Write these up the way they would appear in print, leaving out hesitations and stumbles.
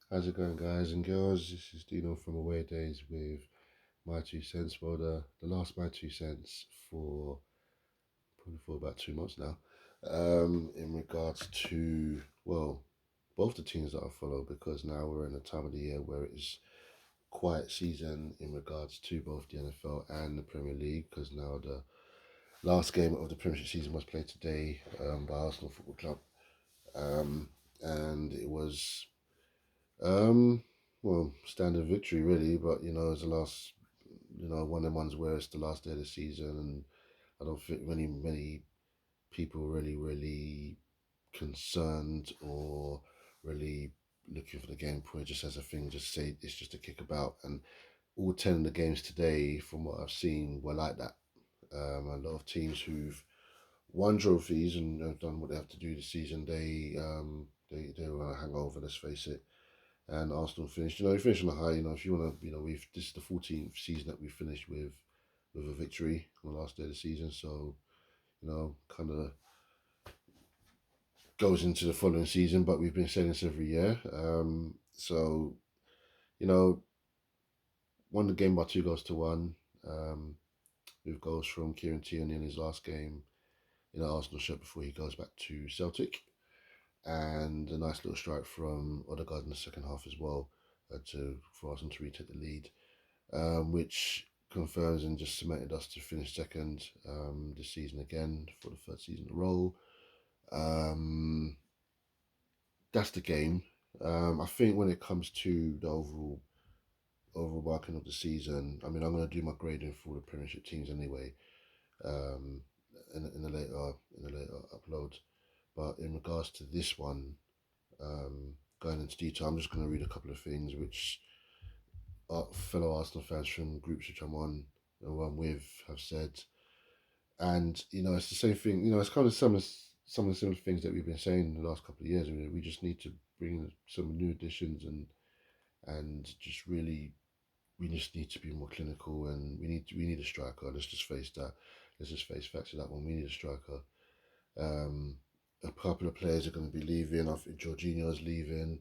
How's it going, guys and girls? This is Dino from Away Days with my 2 cents. Well, the last my 2 cents for probably for about 2 months now. In regards to both the teams that I follow, because now we're in a time of the year where it is quiet season in regards to both the NFL and the Premier League. Because now the last game of the Premiership season was played today by Arsenal Football Club, um, and it was Um, standard victory really, but it's the last, one of them ones where it's the last day of the season, and I don't think many people really concerned or really looking for the game point just as a thing. Just say it's just a kickabout, and all 10 of the games today, from what I've seen, were like that. A lot of teams who've won trophies and have done what they have to do this season, they were on a hangover. Let's face it, and Arsenal finished. You finished on a high. If you want to, we've this is the 14th season that we finished with a victory on the last day of the season. So kind of goes into the following season, but we've been saying this every year. So you know, won the game by 2 goals to 1. Um, with goals from Kieran Tierney in his last game in an Arsenal shirt before he goes back to Celtic, and a nice little strike from Odegaard in the second half as well, to for Arsenal to retake the lead, which confirms and just cemented us to finish second this season again for the third season in a row. Um, that's the game. I think when it comes to the overall marking of the season, I mean, I'm going to do my grading for the Premiership teams anyway, um, in the later upload. But in regards to this one, going into detail, I'm just going to read a couple of things which fellow Arsenal fans from groups which I'm on and one with have said. And it's the same thing. It's kind of some of the similar things that we've been saying in the last couple of years. We just need to bring in some new additions, and just really we just need to be more clinical, and we need a striker. Let's just face that. Let's just face facts of that one. We need a striker. Um, a couple of players are going to be leaving. I think Jorginho's leaving,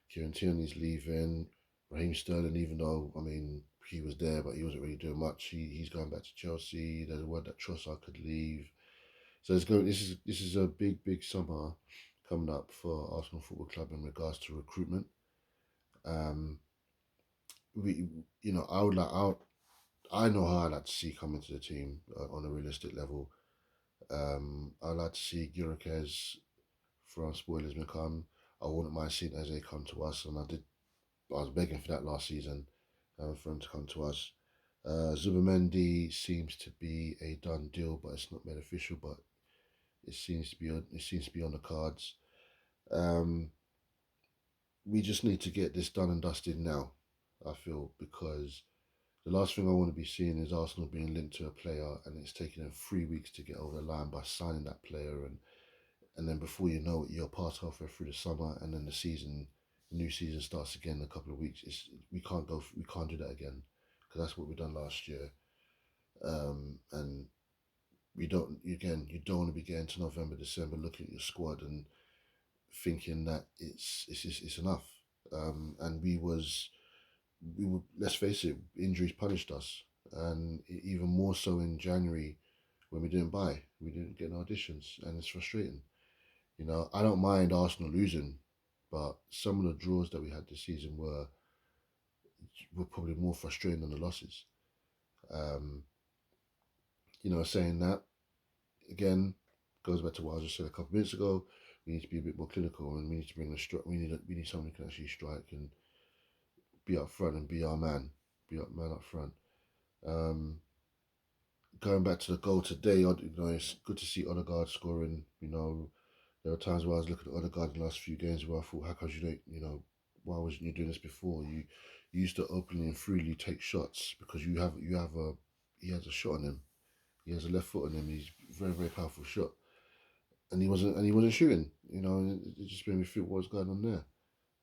Kieran Tierney's leaving, Raheem Sterling. Even though I mean he was there, but he wasn't really doing much. He's going back to Chelsea. There's a word that Trossard could leave. So it's going. This is a big summer coming up for Arsenal Football Club in regards to recruitment. Um, we I would like I know how I like to see coming to the team on a realistic level. I like to see Gyökeres from Spoilers come. I wouldn't mind seeing Eze come to us, and I was begging for that last season, for him to come to us. Zubamendi seems to be a done deal, but it's not made official. But it seems to be on the cards. Um, we just need to get this done and dusted now. I feel, because the last thing I want to be seeing is Arsenal being linked to a player, and it's taking them 3 weeks to get over the line by signing that player, and then before you know it, you're past halfway through the summer, and then the new season starts again in a couple of weeks. We can't do that again, because that's what we done last year. And we don't again. You don't want to be getting to November, December, looking at your squad and thinking that it's enough. And we were, let's face it, injuries punished us, and even more so in January when we didn't get no auditions, and it's frustrating. I don't mind Arsenal losing, but some of the draws that we had this season were probably more frustrating than the losses. Um, saying that again goes back to what I just said a couple of minutes ago. We need to be a bit more clinical, and we need to bring the strike. We need someone who can actually strike and be up front and be our man, be up man up front. Um, Going back to the goal today, it's good to see Odegaard scoring. There were times where I was looking at Odegaard in the last few games where I thought, how come you don't, why wasn't you doing this before? You used to openly and freely take shots, because he has a shot on him. He has a left foot on him. He's very powerful shot, and he wasn't shooting. And it just made me feel what was going on there.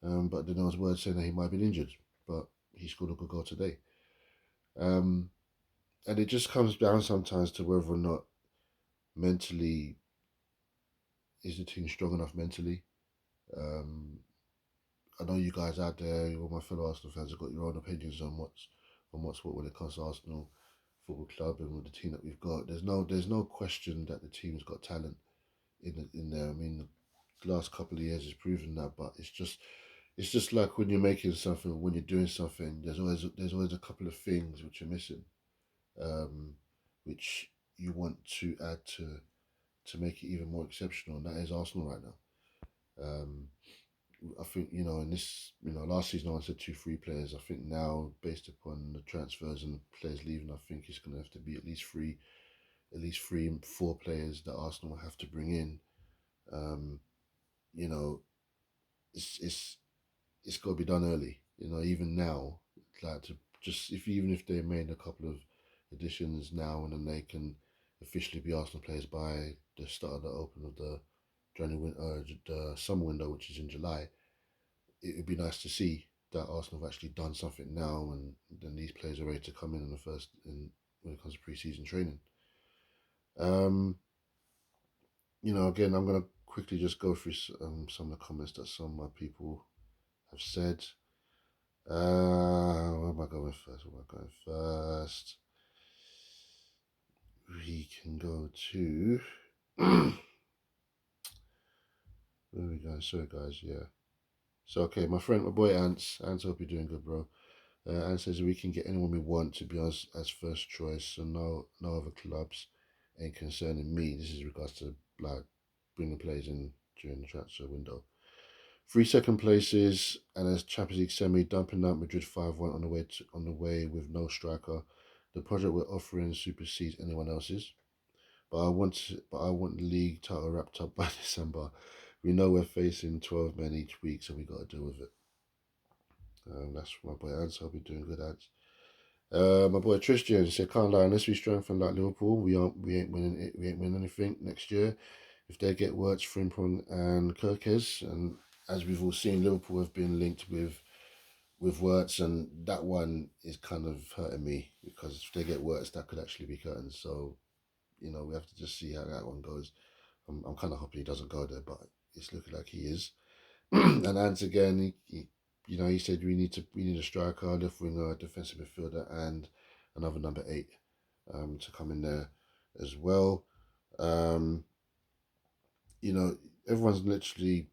But then there was word saying that he might have been injured, but he scored a good goal today. Um, and it just comes down sometimes to whether or not mentally is the team strong enough mentally. Um, I know you guys out there, all my fellow Arsenal fans, have got your own opinions on what's what when it comes to Arsenal Football Club and with the team that we've got. There's no question that the team's got talent in there. I mean, the last couple of years has proven that, but it's just like when you're making something, when you're doing something, there's always a couple of things which are missing, um, which you want to add to make it even more exceptional, and that is Arsenal right now. Um, I think in this last season I only said two free players. I think now, based upon the transfers and players leaving, I think it's going to have to be at least three, four players that Arsenal will have to bring in. Um, you know, it's it's got to be done early. Even now, like to just if even if they made a couple of additions now and then they can officially be Arsenal players by the start of the open of the the summer window, which is in July. It would be nice to see that Arsenal have actually done something now, and then these players are ready to come in the first in when it comes to pre-season training. Um, again, I'm gonna quickly just go through some of the comments that some of my people have said. Where am I going first? Where am I going first? We can go to. Where are we going? Sorry, guys. Yeah. So, okay, my boy Ants. Ants, hope you're doing good, bro. And says we can get anyone we want to be as first choice, so no other clubs ain't concerning me. This is regards to like bringing players in during the transfer window. Three second places and as Champions League semi, dumping out Madrid 5-1 on the way with no striker. The project we're offering supersedes anyone else's. But I want the league title wrapped up by December. We know we're facing 12 men each week, so we got to deal with it. That's my boy Ants. I'll be doing good ads. My boy Tristan said, "Can't lie, unless we strengthen like Liverpool, we ain't winning it. We ain't winning anything next year. If they get Wirtz, Frimpong, and Kirkes, and as we've all seen, Liverpool have been linked with Wirtz, and that one is kind of hurting me because if they get Wirtz, that could actually be curtains. So we have to just see how that one goes. I'm kind of hoping he doesn't go there, but it's looking like he is. And Ants again, he said we need a striker, left winger, defensive midfielder, and another number 8 to come in there as well. Um, you know, Everyone's literally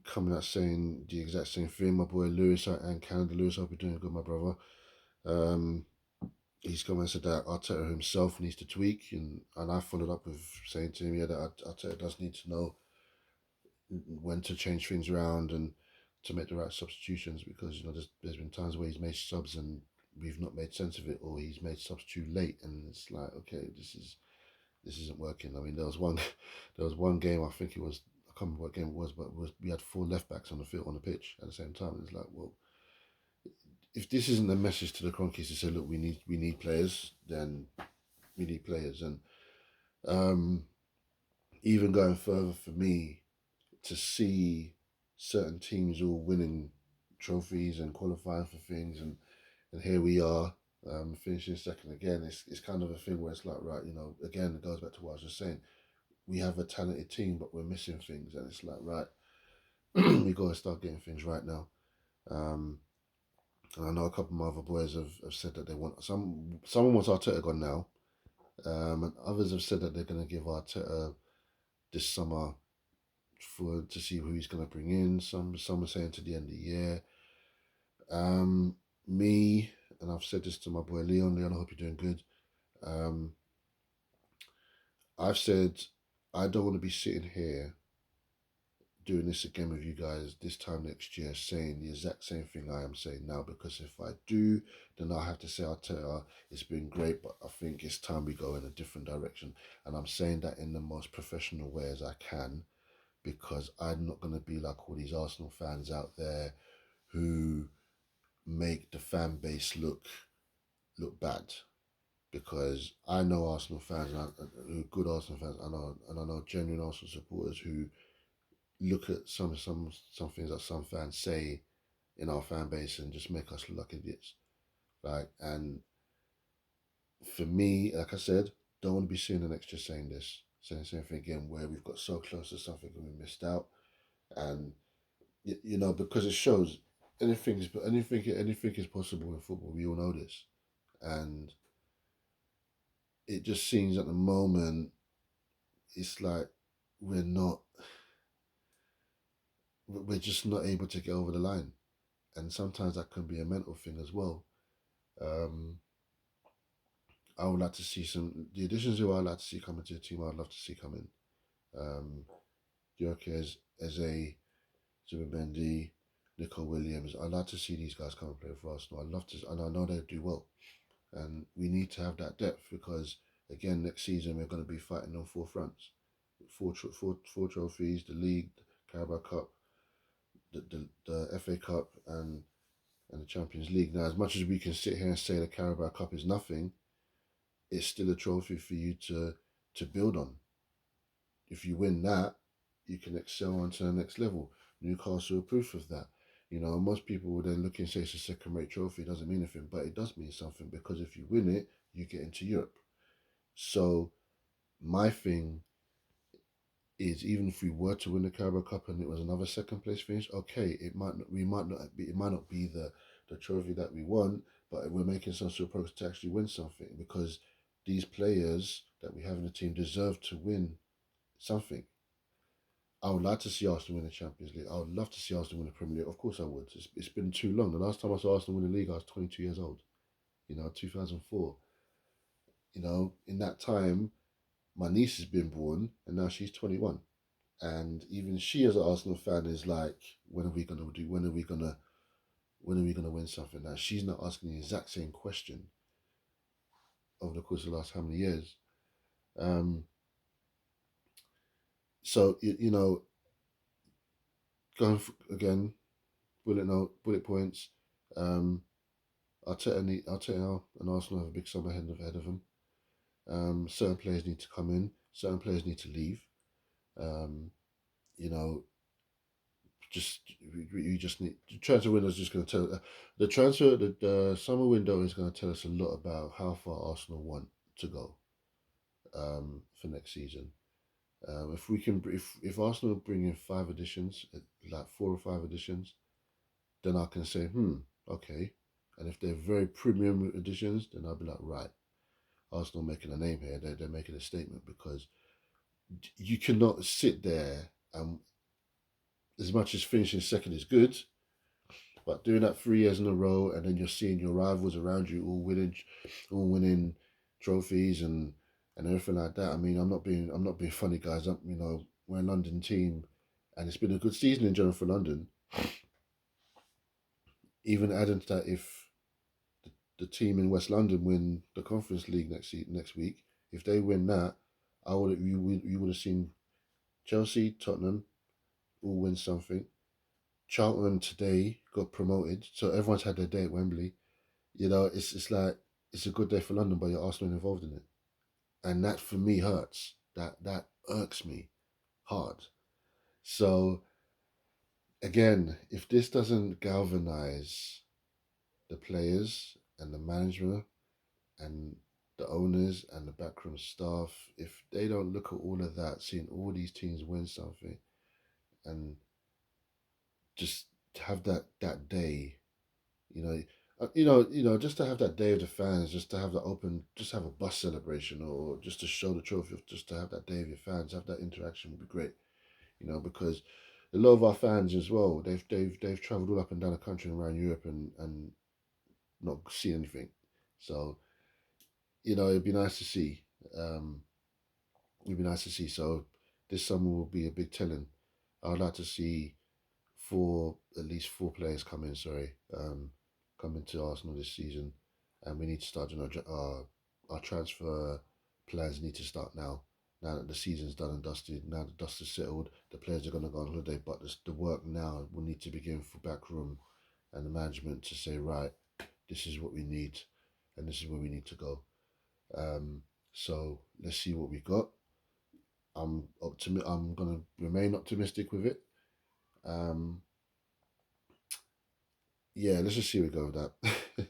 coming out saying the exact same thing. My boy Lewis and Canada Lewis, I hope you're doing good, my brother. Um, he's come and said that Arteta himself needs to tweak, and I followed up with saying to him, yeah, that Arteta does need to know when to change things around and to make the right substitutions because there's been times where he's made subs and we've not made sense of it, or he's made subs too late, and it's like, okay, this isn't working. I mean, there was one there was one game, I think it was, I can't remember what game it was, but we had four left backs on the field on the pitch at the same time. And it's like, well, if this isn't the message to the Cronkies to say, look, we need players, then we need players. And um, even going further for me, to see certain teams all winning trophies and qualifying for things, and here we are finishing second again. It's kind of a thing where it's like, right, again, it goes back to what I was just saying. We have a talented team, but we're missing things, and it's like, right, we got to start getting things right now. Um, and I know a couple of my other boys have said that they want someone wants Arteta gone now, and others have said that they're going to give Arteta this summer to see who he's going to bring in. Some are saying to the end of the year. Me, and I've said this to my boy Leon. Leon, I hope you're doing good. Um, I've said I don't want to be sitting here doing this again with you guys this time next year saying the exact same thing I am saying now, because if I do, then I have to say, Arteta, it's been great, but I think it's time we go in a different direction. And I'm saying that in the most professional way as I can, because I'm not going to be like all these Arsenal fans out there who make the fan base look bad. Because I know Arsenal fans, who good Arsenal fans, and I know genuine Arsenal supporters who look at some things that some fans say in our fan base and just make us look like idiots. And for me, like I said, don't want to be seeing the next year saying the same thing again, where we've got so close to something and we missed out. And because it shows anything is possible in football. We all know this, and it just seems at the moment it's like we're not we're just not able to get over the line, and sometimes that can be a mental thing as well. Um, I would like to see the additions who I'd like to see coming to the team. I'd love to see coming. Um, Gyökeres, Eze, Zubimendi, Nico Williams. I'd like to see these guys come and play for Arsenal. I'd love to, and I know they'll do well. And we need to have that depth because, again, next season we're going to be fighting on four fronts, four trophies: the league, the Carabao Cup, the FA Cup, and the Champions League. Now, as much as we can sit here and say the Carabao Cup is nothing, it's still a trophy for you to build on. If you win that, you can excel onto the next level. Newcastle are proof of that. You know, most people would then look and say it's a second-rate trophy. It doesn't mean anything, but it does mean something because if you win it, you get into Europe. So my thing is, even if we were to win the Carabao Cup and it was another second place finish, okay, it might not be the trophy that we want, but we're making some sort of progress to actually win something because these players that we have in the team deserve to win something. I would like to see Arsenal win the Champions League. I would love to see Arsenal win the Premier League. Of course, I would. It's been too long. The last time I saw Arsenal win the league, I was 22 years old. 2004. In that time, my niece has been born, and now she's 21. And even she, as an Arsenal fan, is like, when are we gonna do? When are we gonna win something? Now she's not asking the exact same question over the course of the last how many years. Um, so going again, bullet points. Um, Arteta and Arsenal have a big summer ahead of them. Certain players need to come in. Certain players need to leave. Um, you know, just you just need the transfer window is just going to tell the summer window is going to tell us a lot about how far Arsenal want to go for next season. If we can if Arsenal bring in five additions, like 4 or 5 additions, then I can say okay. And if they're very premium additions, then I'll be like, right, Arsenal making a name here. They're making a statement because you cannot sit there and, as much as finishing second is good, but doing that 3 years in a row and then you're seeing your rivals around you all winning trophies and everything like that. I mean, I'm not being funny, guys. We're a London team, and it's been a good season in general for London. Even adding to that, if the team in West London win the Conference League next week, if they win that, you would have seen Chelsea, Tottenham all win something. Charlton today got promoted, so everyone's had their day at Wembley. It's like it's a good day for London, but you're Arsenal involved in it, and that for me hurts. That irks me hard. So again, if this doesn't galvanize the players and the management and the owners and the backroom staff, if they don't look at all of that, seeing all these teams win something, and just have that day, you know, just to have that day of the fans, just to have the open, just have a bus celebration, or just to show the trophy, just to have that day of your fans, have that interaction would be great. Because a lot of our fans as well, they've travelled all up and down the country and around Europe and not seen anything. So it'd be nice to see. Um, it'd be nice to see. So this summer will be a big telling. I would like to see at least four players come in. Sorry, come into Arsenal this season, and we need to start. Our transfer plans need to start now. Now that the season's done and dusted, now the dust is settled, the players are going to go on holiday. But the work now will need to begin for backroom and the management to say, right, this is what we need, and this is where we need to go. So let's see what we got. I'm gonna remain optimistic with it. Um, yeah, let's just see where we go with that.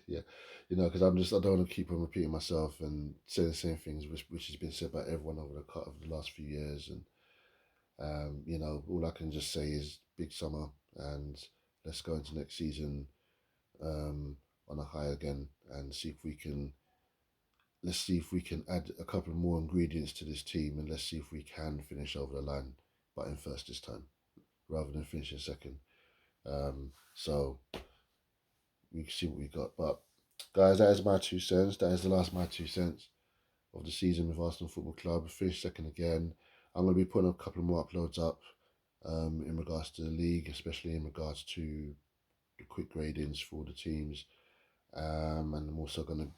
Yeah, because I don't want to keep on repeating myself and saying the same things, which has been said by everyone over the cut of the last few years. And all I can just say is big summer, and let's go into next season on a high again, and see if we can. Let's see if we can add a couple more ingredients to this team, and let's see if we can finish over the line, but in first this time rather than finishing second. So we can see what we got. But guys, that is my 2 cents. That is the last of my 2 cents of the season with Arsenal Football Club. We finished second again. I'm going to be putting a couple more uploads up in regards to the league, especially in regards to the quick gradings for the teams. And I'm also going to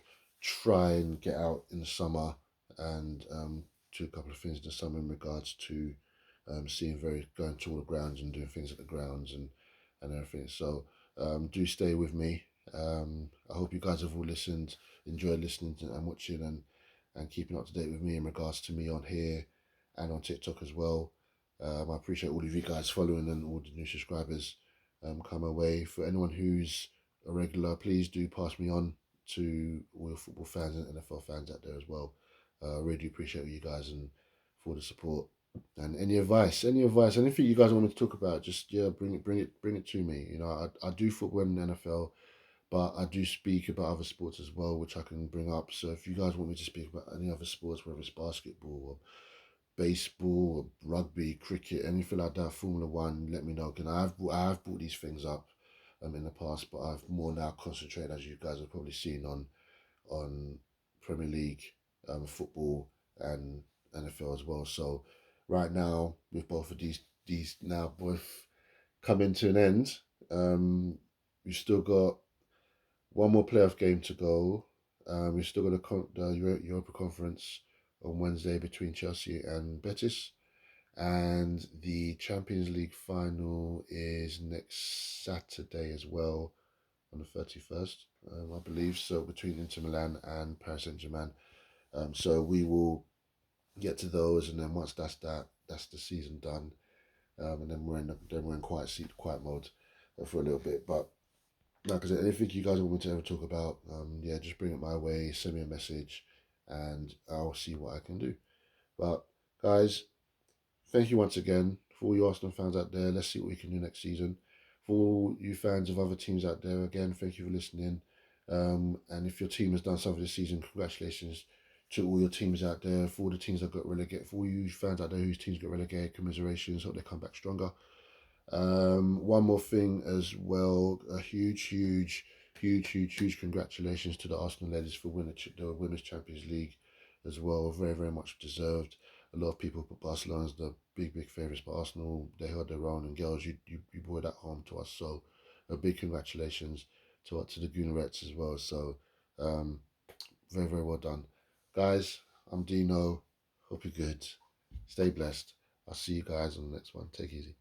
try and get out in the summer and do a couple of things in the summer in regards to going to all the grounds and doing things at the grounds and everything. So do stay with me. I hope you guys have all listened, enjoyed listening and watching and keeping up to date with me in regards to me on here and on TikTok as well. I appreciate all of you guys following and all the new subscribers come away. For anyone who's a regular, please do pass me on to all your football fans and NFL fans out there as well. I really do appreciate you guys and for the support. And any advice, anything you guys want me to talk about, just bring it to me. You know, I do football in the NFL, but I do speak about other sports as well, which I can bring up. So if you guys want me to speak about any other sports, whether it's basketball or baseball or rugby, cricket, anything like that, Formula One, let me know. Again, I have brought these things up in the past, but I've more now concentrated, as you guys have probably seen, on Premier League, football, and NFL as well. So right now, with both of these now both coming to an end, we've still got one more playoff game to go. We've still got the Europa Conference on Wednesday between Chelsea and Betis. And the Champions League final is next Saturday as well, on the 31st, I believe. So between Inter Milan and Paris Saint Germain. So we will get to those, and then once that's the season done. And then we're in quiet mode for a little bit. But like I said, anything you guys want me to ever talk about, yeah, just bring it my way. Send me a message, and I'll see what I can do. But guys, thank you once again for all you Arsenal fans out there. Let's see what we can do next season. For all you fans of other teams out there, again, thank you for listening. And if your team has done something this season, congratulations to all your teams out there. For all the teams that got relegated, for all you fans out there whose teams got relegated, commiserations. Hope they come back stronger. One more thing as well, a huge congratulations to the Arsenal ladies for winning the Women's Champions League as well. Very, very much deserved. A lot of people put Barcelona as the big favourites, but Arsenal, they held their own. And girls, you brought that home to us. So a big congratulations to the Goonerettes as well. So very, very well done. Guys, I'm Dino. Hope you're good. Stay blessed. I'll see you guys on the next one. Take it easy.